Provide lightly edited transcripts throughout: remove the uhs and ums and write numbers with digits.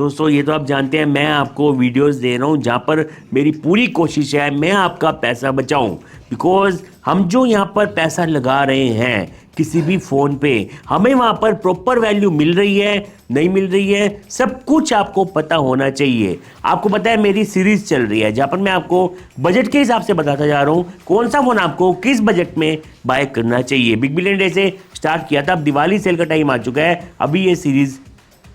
दोस्तों ये तो आप जानते हैं मैं आपको वीडियोस दे रहा हूँ जहाँ पर मेरी पूरी कोशिश है मैं आपका पैसा बचाऊं। बिकॉज हम जो यहाँ पर पैसा लगा रहे हैं किसी भी फ़ोन पे हमें वहाँ पर प्रॉपर वैल्यू मिल रही है नहीं मिल रही है सब कुछ आपको पता होना चाहिए। आपको पता है मेरी सीरीज़ चल रही है जहाँ पर मैं आपको बजट के हिसाब से बताता जा रहा हूँ कौन सा फ़ोन आपको किस बजट में बाय करना चाहिए। बिग बिलियन डे से स्टार्ट किया था, अब दिवाली सेल का टाइम आ चुका है, अभी ये सीरीज़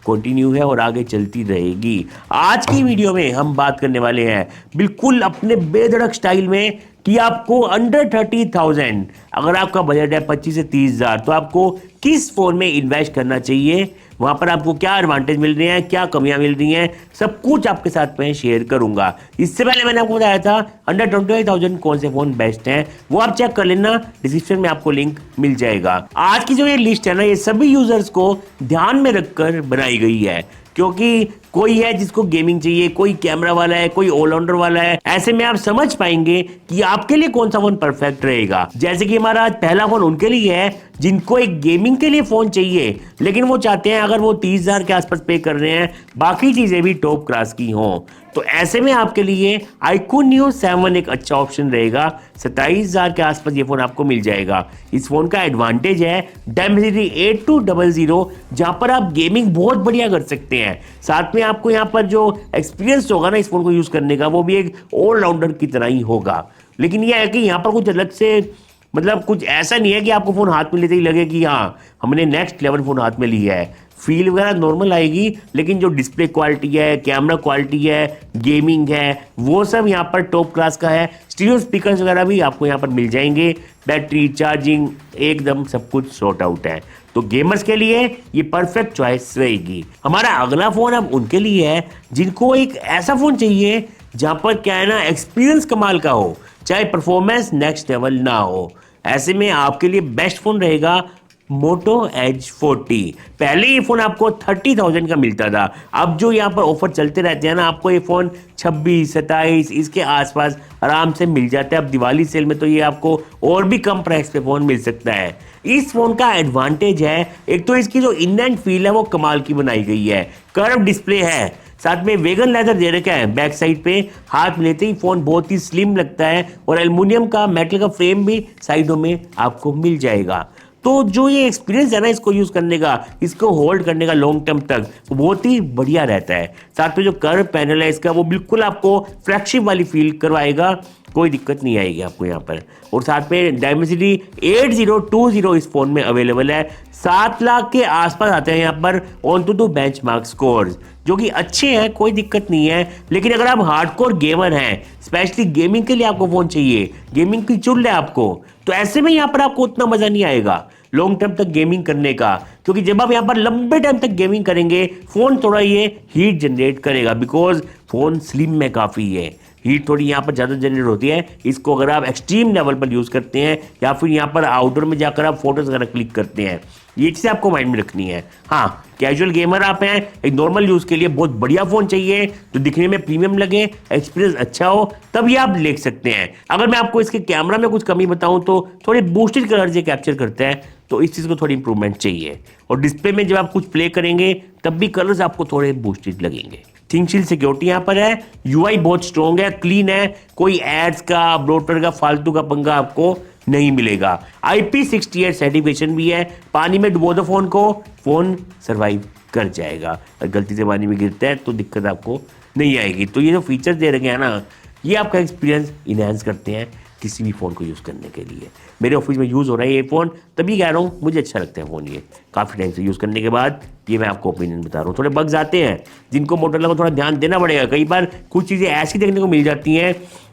कंटिन्यू है और आगे चलती रहेगी। आज की वीडियो में हम बात करने वाले हैं बिल्कुल अपने बेधड़क स्टाइल में कि आपको अंडर 30,000 अगर आपका बजट है 25 से 30,000 तो आपको किस फोन में इन्वेस्ट करना चाहिए, वहां पर आपको क्या एडवांटेज मिल रहे हैं क्या कमियां मिल रही हैं सब कुछ आपके साथ में शेयर करूंगा। इससे पहले मैंने आपको बताया था अंडर 25,000 कौन से फोन बेस्ट हैं, वो आप चेक कर लेना, डिस्क्रिप्शन में आपको लिंक मिल जाएगा। आज की जो ये लिस्ट है ना ये सभी यूजर्स को ध्यान में रखकर बनाई गई है क्योंकि कोई है जिसको गेमिंग चाहिए, कोई कैमरा वाला है, कोई ऑलराउंडर वाला है। ऐसे में आप समझ पाएंगे कि आपके लिए कौन सा फोन परफेक्ट रहेगा। जैसे कि हमारा आज पहला फोन उनके लिए है जिनको एक गेमिंग के लिए फोन चाहिए लेकिन वो चाहते हैं अगर वो 30,000 के आसपास पे कर रहे हैं बाकी चीजें भी टॉप क्लास की हों, तो ऐसे में आपके लिए iQOO Neo 7 एक अच्छा ऑप्शन रहेगा। 27,000 के आसपास ये फोन आपको मिल जाएगा। इस फोन का एडवांटेज है Dimensity 8200 जहां पर आप गेमिंग बहुत बढ़िया कर सकते हैं। साथ में आपको यहाँ पर जो एक्सपीरियंस होगा ना इस फोन को यूज करने का वो भी एक ऑलराउंडर की तरह ही होगा। लेकिन यह है कि यहाँ पर कुछ अलग से मतलब कुछ ऐसा नहीं है कि आपको फोन हाथ में लेते ही लगे कि हाँ हमने नेक्स्ट लेवल फोन हाथ में लिया है। फील वगैरह नॉर्मल आएगी लेकिन जो डिस्प्ले क्वालिटी है, कैमरा क्वालिटी है, गेमिंग है, वो सब यहाँ पर टॉप क्लास का है। स्टीरियो स्पीकर्स वगैरह भी आपको यहाँ पर मिल जाएंगे, बैटरी चार्जिंग एकदम सब कुछ सॉर्ट आउट है। तो गेमर्स के लिए ये परफेक्ट चॉइस रहेगी। हमारा अगला फोन अब उनके लिए है जिनको एक ऐसा फोन चाहिए जहां पर क्या है ना एक्सपीरियंस कमाल का हो, चाहे परफॉर्मेंस नेक्स्ट लेवल ना हो। ऐसे में आपके लिए बेस्ट फोन रहेगा मोटो एज 40। पहले ये फोन आपको 30,000 का मिलता था, अब जो यहाँ पर ऑफर चलते रहते हैं ना आपको ये फोन 26, 27 इसके आसपास आराम से मिल जाता है। अब दिवाली सेल में तो ये आपको और भी कम प्राइस पे फोन मिल सकता है। इस फोन का एडवांटेज है एक तो इसकी जो इन एंड फील है वो कमाल की बनाई गई है, कर्व डिस्प्ले है, साथ में वेगन लेदर दे रखा है बैक साइड पे, हाथ में लेते ही फोन बहुत ही स्लिम लगता है और एल्युमिनियम का मेटल का फ्रेम भी साइडों में आपको मिल जाएगा। तो जो ये एक्सपीरियंस है ना इसको यूज करने का, इसको होल्ड करने का लॉन्ग टर्म तक बहुत ही बढ़िया रहता है। साथ में जो कर्व पैनल है इसका वो बिल्कुल आपको फ्लैगशिप वाली फील करवाएगा, कोई दिक्कत नहीं आएगी आपको यहाँ पर। और साथ में Dimensity 8020 इस फोन में अवेलेबल है। 7 लाख के आसपास आते हैं यहाँ पर OnToTo बेंचमार्क स्कोर्स जो कि अच्छे हैं, कोई दिक्कत नहीं है। लेकिन अगर आप हार्डकोर गेमर हैं, स्पेशली गेमिंग के लिए आपको फोन चाहिए, गेमिंग की चुल है आपको, तो ऐसे में यहाँ पर आपको उतना मजा नहीं आएगा लॉन्ग टर्म तक गेमिंग करने का, क्योंकि जब आप यहाँ पर लंबे टाइम तक गेमिंग करेंगे फोन थोड़ा ये हीट जनरेट करेगा। बिकॉज फोन स्लिम में काफ़ी है, हीट थोड़ी यहाँ पर ज़्यादा जनरेट होती है। इसको अगर आप एक्सट्रीम लेवल पर यूज़ करते हैं या फिर यहाँ पर आउटडोर में जाकर आप फोटोज वगैरह क्लिक करते हैं, ये चीज़ आपको माइंड में रखनी है। हाँ, कैजुअल गेमर आप हैं, एक नॉर्मल यूज़ के लिए बहुत बढ़िया फ़ोन चाहिए जो दिखने में प्रीमियम लगे, एक्सपीरियंस अच्छा हो, तब ये आप ले सकते हैं। अगर मैं आपको इसके कैमरा में कुछ कमी बताऊं तो थोड़े बूस्टेड कलर ये कैप्चर करते हैं, तो इस चीज़ को थोड़ी इंप्रूवमेंट चाहिए। और डिस्प्ले में जब आप कुछ प्ले करेंगे तब भी कलर्स आपको थोड़े बूस्टेड लगेंगे। थिंकशील सिक्योरिटी यहाँ पर है, यूआई बहुत स्ट्रॉन्ग है, क्लीन है, कोई एड्स का ब्रोटर का फालतू का पंगा आपको नहीं मिलेगा। IP68 सर्टिफिकेशन भी है, पानी में डुबो दो फोन को, फोन सरवाइव कर जाएगा। अगर गलती से पानी में गिरता है तो दिक्कत आपको नहीं आएगी। तो ये जो फीचर्स दे रखे हैं ना ये आपका एक्सपीरियंस इनहेंस करते हैं किसी भी फ़ोन को यूज़ करने के लिए। मेरे ऑफिस में यूज़ हो रहा है ये फ़ोन, तभी कह रहा हूँ मुझे अच्छा लगता है फ़ोन। ये काफ़ी टाइम से यूज़ करने के बाद ये मैं आपको ओपिनियन बता रहा हूँ। थोड़े बग्स आते हैं जिनको मोटोरोला को थोड़ा ध्यान देना पड़ेगा। कई बार कुछ चीज़ें ऐसी देखने को मिल जाती हैं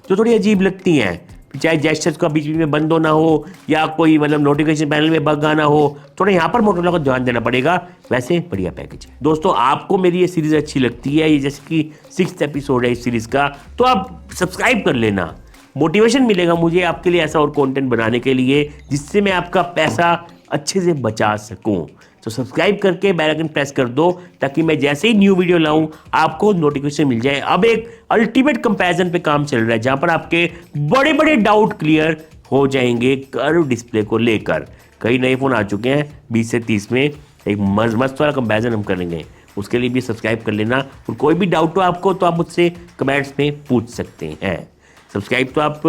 जो थोड़ी अजीब लगती हैं, चाहे जेस्चर्स का बीच बीच में बंद होना हो या कोई मतलब नोटिफिकेशन पैनल में बग आना हो, थोड़ा यहाँ पर मोटोरोला को ध्यान देना पड़ेगा। वैसे बढ़िया पैकेज है। दोस्तों आपको मेरी ये सीरीज़ अच्छी लगती है, ये जैसे कि 6th एपिसोड है इस सीरीज़ का, तो आप सब्सक्राइब कर लेना, मोटिवेशन मिलेगा मुझे आपके लिए ऐसा और कंटेंट बनाने के लिए जिससे मैं आपका पैसा अच्छे से बचा सकूं। तो सब्सक्राइब करके बेल आइकन प्रेस कर दो ताकि मैं जैसे ही न्यू वीडियो लाऊं आपको नोटिफिकेशन मिल जाए। अब एक अल्टीमेट कंपैरिजन पे काम चल रहा है जहां पर आपके बड़े बड़े डाउट क्लियर हो जाएंगे कर्व डिस्प्ले को लेकर। कई नए फोन आ चुके हैं 20 से 30 में, एक मस्त वाला कंपैरिजन हम करेंगे, उसके लिए भी सब्सक्राइब कर लेना। और कोई भी डाउट हो आपको तो आप मुझसे कमेंट्स में पूछ सकते हैं। सब्सक्राइब तो आप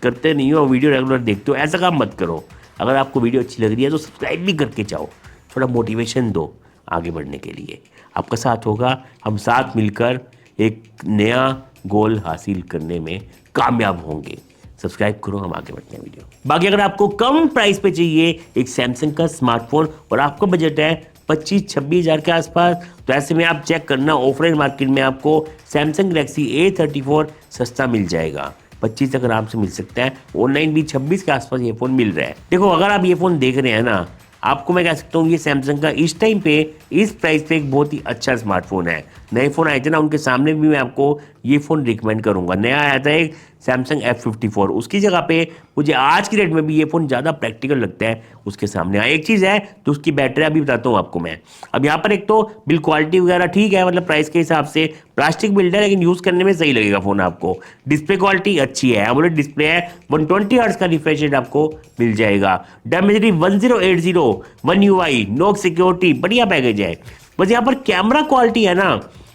करते नहीं हो, वीडियो रेगुलर देखते हो, ऐसा काम मत करो। अगर आपको वीडियो अच्छी लग रही है तो सब्सक्राइब भी करके जाओ, थोड़ा मोटिवेशन दो आगे बढ़ने के लिए। आपका साथ होगा, हम साथ मिलकर एक नया गोल हासिल करने में कामयाब होंगे। सब्सक्राइब करो, हम आगे बढ़ते हैं वीडियो। बाकी अगर आपको कम प्राइस पे चाहिए एक सैमसंग का स्मार्टफोन और आपका बजट है 25-26 हज़ार के आसपास, तो ऐसे में आप चेक करना ऑफलाइन मार्केट में आपको सैमसंग गैलेक्सी A34 सस्ता मिल जाएगा। 25 तक आराम से मिल सकता है, ऑनलाइन भी 26 के आसपास ये फ़ोन मिल रहा है। देखो अगर आप ये फ़ोन देख रहे हैं ना, आपको मैं कह सकता हूँ ये सैमसंग का इस टाइम पे इस प्राइस पे एक बहुत ही अच्छा स्मार्टफोन है। नए फ़ोन आए थे ना, उनके सामने भी मैं आपको ये फ़ोन रिकमेंड करूँगा। नया आया था एक सैमसंग F54, उसकी जगह पे मुझे आज की डेट में भी ये फ़ोन ज़्यादा प्रैक्टिकल लगता है उसके सामने। हाँ एक चीज़ है तो उसकी बैटरी अभी बताता हूँ आपको मैं। अब यहाँ पर एक तो बिल्ड क्वालिटी वगैरह ठीक है, मतलब प्राइस के हिसाब से प्लास्टिक बिल्ड है, लेकिन यूज़ करने में सही लगेगा फ़ोन आपको। डिस्प्ले क्वालिटी अच्छी है, एमोलेड डिस्प्ले है, 120 हर्ट्ज का रिफ्रेश रेट आपको मिल जाएगा। Dimensity 1080, One UI, no security, बढ़िया पैकेज है। बस यहाँ पर कैमरा क्वालिटी है ना,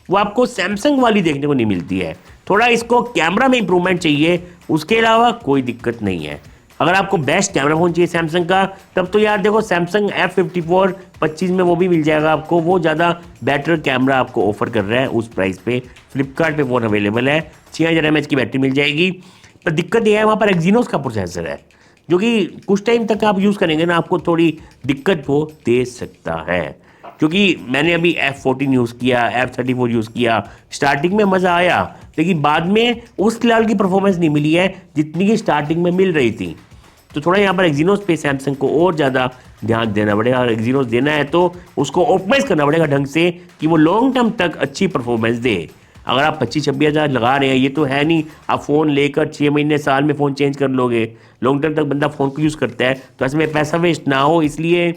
वो आपको सैमसंग वाली देखने को नहीं मिलती है। थोड़ा इसको कैमरा में इंप्रूवमेंट चाहिए, उसके अलावा कोई दिक्कत नहीं है। अगर आपको बेस्ट कैमरा फोन चाहिए सैमसंग का, तब तो यार देखो सैमसंग F54 25 में वो भी मिल जाएगा आपको। वो ज़्यादा बेटर कैमरा आपको ऑफर कर रहा है उस प्राइस पे। फ्लिपकार्ट पे फ़ोन अवेलेबल है, 6000 mAh की बैटरी मिल जाएगी। पर दिक्कत ये है वहाँ पर एक्जीनोस का प्रोसेसर है, जो कि कुछ टाइम तक आप यूज़ करेंगे ना आपको थोड़ी दिक्कत वो दे सकता है। क्योंकि मैंने अभी F14 यूज़ किया, F34 यूज़ किया, स्टार्टिंग में मज़ा आया, लेकिन बाद में उस लेवल की परफॉर्मेंस नहीं मिली है जितनी की स्टार्टिंग में मिल रही थी। तो थोड़ा यहाँ पर एक्जीनोस पे सैमसंग को और ज़्यादा ध्यान देना पड़ेगा। और एक्जीनोस देना है तो उसको ऑप्टिमाइज करना पड़ेगा ढंग से कि वो लॉन्ग टर्म तक अच्छी परफॉर्मेंस दे। अगर आप 25-26 हज़ार लगा रहे हैं, ये तो है नहीं आप फ़ोन लेकर 6 महीने साल में फ़ोन चेंज कर लोगे। लॉन्ग टर्म तक बंदा फ़ोन को यूज़ करता है, तो ऐसे में पैसा वेस्ट ना हो, इसलिए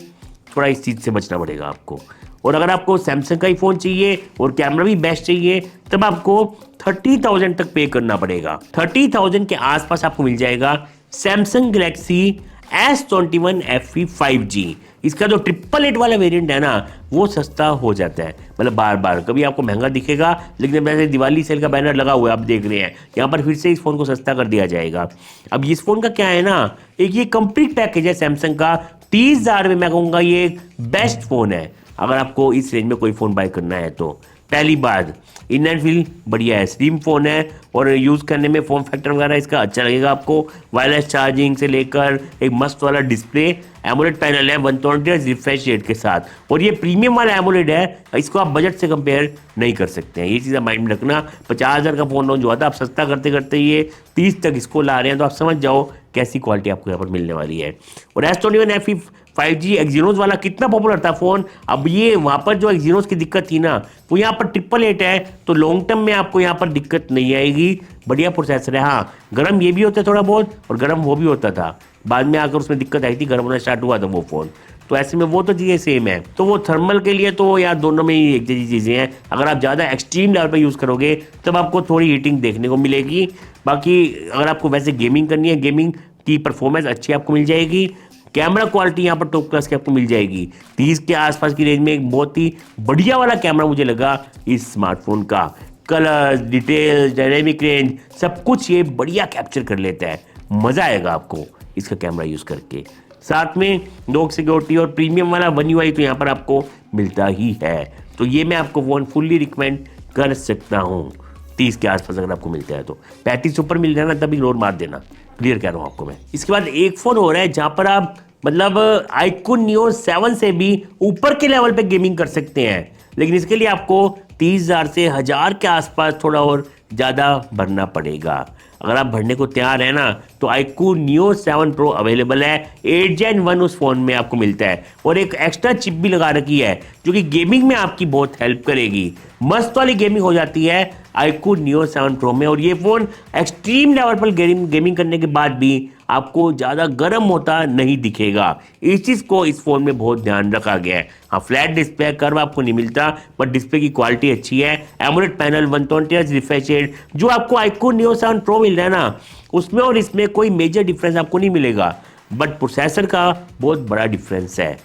थोड़ा इस चीज़ से बचना पड़ेगा आपको। और अगर आपको सैमसंग का ही फ़ोन चाहिए और कैमरा भी बेस्ट चाहिए, तब आपको 30,000 तक पे करना पड़ेगा। 30,000 के आसपास आपको मिल जाएगा Samsung Galaxy S21 FE 5G। इसका जो 888 वाला वेरिएंट है ना, वो सस्ता हो जाता है। मतलब बार बार कभी आपको महंगा दिखेगा, लेकिन वैसे दिवाली सेल का बैनर लगा हुआ है, आप देख रहे हैं, यहाँ पर फिर से इस फ़ोन को सस्ता कर दिया जाएगा। अब इस फ़ोन का क्या है ना, एक ये कंप्लीट पैकेज है सैमसंग का। 30,000 में मैं कहूँगा ये एक बेस्ट फ़ोन है अगर आपको इस रेंज में कोई फ़ोन बाय करना है तो। पहली बात, इन एंड फील बढ़िया है, स्लिम फ़ोन है और यूज़ करने में फॉर्म फैक्टर वगैरह इसका अच्छा लगेगा आपको। वायरलेस चार्जिंग से लेकर एक मस्त वाला डिस्प्ले, एमोलेड पैनल है 120 हर्ट्ज रिफ्रेश रेट के साथ, और ये प्रीमियम वाला एमोलेड है, इसको आप बजट से कंपेयर नहीं कर सकते हैं। ये चीज़ माइंड में रखना। 50,000 का फ़ोन लॉन्च हुआ था, आप सस्ता करते करते ये 30 तक इसको ला रहे हैं, तो आप समझ जाओ कैसी क्वालिटी आपको यहाँ पर मिलने वाली है। और S21 FE 5G एक्जीनोस वाला कितना पॉपुलर था फ़ोन, अब ये वहाँ पर जो एक्जीनोस की दिक्कत थी ना, वो यहाँ पर 888 है, तो लॉन्ग टर्म में आपको यहाँ पर दिक्कत नहीं आएगी। बढ़िया प्रोसेसर है। हाँ गर्म ये भी होता है थोड़ा बहुत, और गर्म वो भी होता था, बाद में आकर उसमें दिक्कत आई थी, गर्म होना स्टार्ट हुआ था वो फ़ोन। तो ऐसे में वो तो चीज़ें सेम है, तो वो थर्मल के लिए तो यार दोनों में ही एक जैसी चीज़ें हैं। अगर आप ज़्यादा एक्सट्रीम लेवल पे यूज़ करोगे तब आपको थोड़ी हीटिंग देखने को मिलेगी। बाकी अगर आपको वैसे गेमिंग करनी है, गेमिंग की परफॉर्मेंस अच्छी आपको मिल जाएगी। कैमरा क्वालिटी यहाँ पर टॉप क्लास की आपको मिल जाएगी। 30 के आसपास की रेंज में एक बहुत ही बढ़िया वाला कैमरा मुझे लगा इस स्मार्टफोन का। कलर्स, डिटेल्स, डायनेमिक रेंज, सब कुछ ये बढ़िया कैप्चर कर लेता है। मज़ा आएगा आपको इसका कैमरा यूज़ करके। साथ में नो सिक्योरिटी और प्रीमियम वाला One UI तो यहाँ पर आपको मिलता ही है। तो ये मैं आपको फ़ोन फुल्ली रिकमेंड कर सकता हूँ। 30 के आसपास अगर आपको मिलता है तो 35 ऊपर मिल जाना तभी इग्नोर मार देना, क्लियर कह रहा हूँ आपको मैं। इसके बाद एक फ़ोन हो रहा है जहाँ पर आप मतलब iQOO Neo 7 से भी ऊपर के लेवल पे गेमिंग कर सकते हैं, लेकिन इसके लिए आपको 30,000 से 1000 के आसपास थोड़ा और ज़्यादा भरना पड़ेगा। अगर आप भरने को तैयार है ना, तो iQOO Neo 7 Pro अवेलेबल है। 8 Gen 1 उस फ़ोन में आपको मिलता है, और एक एक्स्ट्रा चिप भी लगा रखी है जो कि गेमिंग में आपकी बहुत हेल्प करेगी। मस्त वाली गेमिंग हो जाती है iQOO Neo 7 Pro में। और ये फ़ोन एक्सट्रीम लेवल पर गेमिंग करने के बाद भी आपको ज़्यादा गर्म होता नहीं दिखेगा। इस चीज़ को इस फ़ोन में बहुत ध्यान रखा गया है। हाँ फ्लैट डिस्प्ले कर्व आपको नहीं मिलता, बट डिस्प्ले की क्वालिटी अच्छी है। AMOLED panel 120 hertz refresh rate, जो आपको iQOO Neo 7 Pro मिल रहा है ना, उसमें और इसमें कोई मेजर डिफरेंस आपको नहीं मिलेगा, बट प्रोसेसर का बहुत बड़ा डिफरेंस है।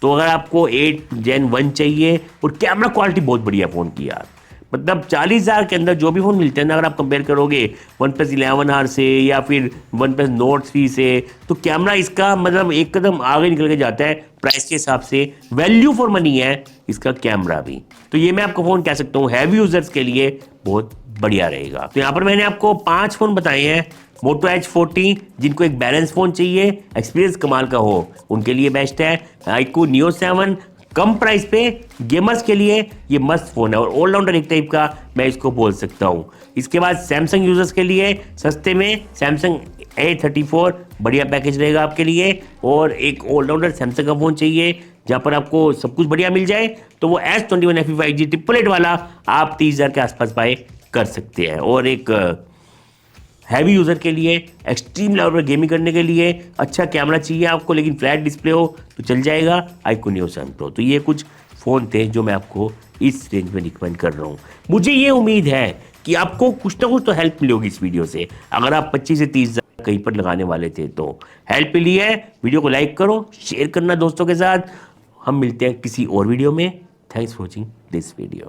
तो अगर आपको 8 Gen 1 चाहिए और कैमरा क्वालिटी बहुत बढ़िया फ़ोन की यार, मतलब 40,000 के अंदर जो भी फ़ोन मिलते हैं ना, अगर आप कंपेयर करोगे वन प्लस 11R से या फिर वन प्लस नोट 3 से, तो कैमरा इसका मतलब एक कदम आगे निकल के जाता है प्राइस के हिसाब से। वैल्यू फॉर मनी है इसका कैमरा भी। तो ये मैं आपको फ़ोन कह सकता हूँ हैवी यूज़र्स के लिए बहुत बढ़िया रहेगा। तो यहाँ पर मैंने आपको 5 फ़ोन बताए हैं। मोटो H40, जिनको एक बैलेंस फ़ोन चाहिए, एक्सपीरियंस कमाल का हो, उनके लिए बेस्ट है। iQOO Neo 7 कम प्राइस पे गेमर्स के लिए ये मस्त फ़ोन है और ऑलराउंडर एक टाइप का मैं इसको बोल सकता हूँ। इसके बाद सैमसंग यूज़र्स के लिए सस्ते में सैमसंग A34 बढ़िया पैकेज रहेगा आपके लिए। और एक ऑलराउंडर सैमसंग का फ़ोन चाहिए जहाँ पर आपको सब कुछ बढ़िया मिल जाए, तो वो S21 FE 5G 888 वाला आप 30,000 के आसपास बाय कर सकते हैं। और एक हैवी यूज़र के लिए, एक्सट्रीम लेवल पर गेमिंग करने के लिए अच्छा कैमरा चाहिए आपको लेकिन फ्लैट डिस्प्ले हो तो चल जाएगा, iQOO Neo 7 Pro। तो ये कुछ फ़ोन थे जो मैं आपको इस रेंज में रिकमेंड कर रहा हूँ। मुझे ये उम्मीद है कि आपको कुछ ना कुछ तो हेल्प मिली होगी इस वीडियो से। अगर आप 25 से 30,000 कहीं पर लगाने वाले थे तो हेल्प मिली है। वीडियो को लाइक करो, शेयर करना दोस्तों के साथ। हम मिलते हैं किसी और वीडियो में। Thanks for watching this video.